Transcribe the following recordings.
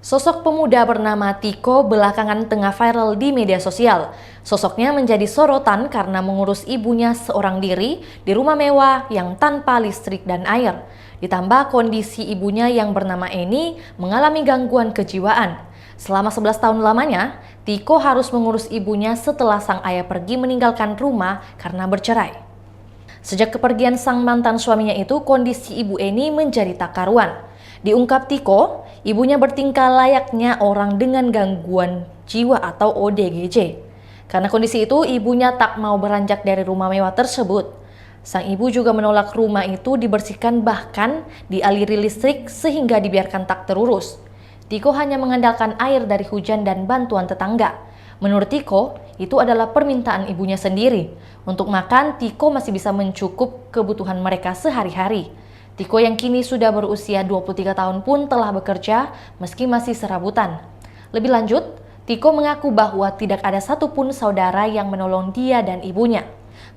Sosok pemuda bernama Tiko belakangan tengah viral di media sosial. Sosoknya menjadi sorotan karena mengurus ibunya seorang diri di rumah mewah yang tanpa listrik dan air. Ditambah kondisi ibunya yang bernama Eni mengalami gangguan kejiwaan. Selama 11 tahun lamanya, Tiko harus mengurus ibunya setelah sang ayah pergi meninggalkan rumah karena bercerai. Sejak kepergian sang mantan suaminya itu, kondisi ibu Eni menjadi tak karuan. Diungkap Tiko, ibunya bertingkah layaknya orang dengan gangguan jiwa atau ODGJ. Karena kondisi itu, ibunya tak mau beranjak dari rumah mewah tersebut. Sang ibu juga menolak rumah itu dibersihkan, bahkan dialiri listrik sehingga dibiarkan tak terurus. Tiko hanya mengandalkan air dari hujan dan bantuan tetangga. Menurut Tiko, itu adalah permintaan ibunya sendiri. Untuk makan, Tiko masih bisa mencukup kebutuhan mereka sehari-hari. Tiko yang kini sudah berusia 23 tahun pun telah bekerja meski masih serabutan. Lebih lanjut, Tiko mengaku bahwa tidak ada satupun saudara yang menolong dia dan ibunya.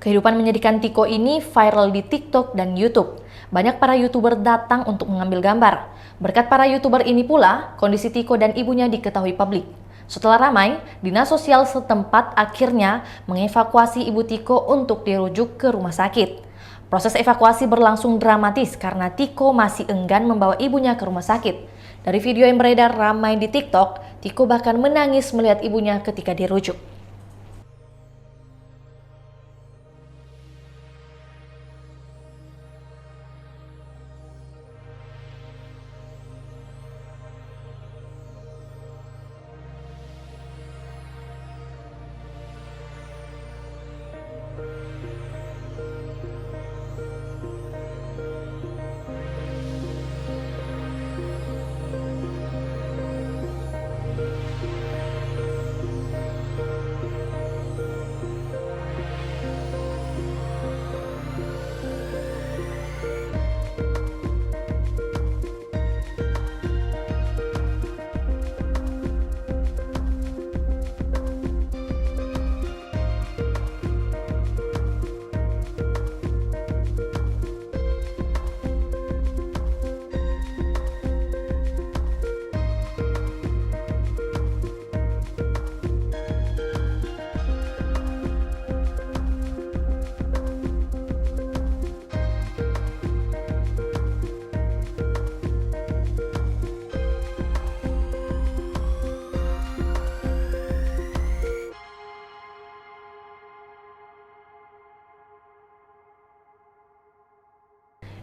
Kehidupan menyedihkan Tiko ini viral di TikTok dan YouTube. Banyak para YouTuber datang untuk mengambil gambar. Berkat para YouTuber ini pula, kondisi Tiko dan ibunya diketahui publik. Setelah ramai, dinas sosial setempat akhirnya mengevakuasi ibu Tiko untuk dirujuk ke rumah sakit. Proses evakuasi berlangsung dramatis karena Tiko masih enggan membawa ibunya ke rumah sakit. Dari video yang beredar ramai di TikTok, Tiko bahkan menangis melihat ibunya ketika dirujuk.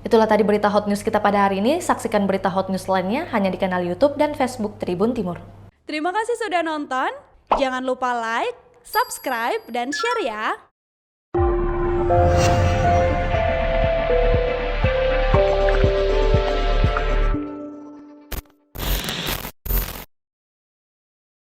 Itulah tadi berita hot news kita pada hari ini. Saksikan berita hot news lainnya hanya di kanal YouTube dan Facebook Tribun Timur. Terima kasih sudah nonton. Jangan lupa like, subscribe, dan share ya.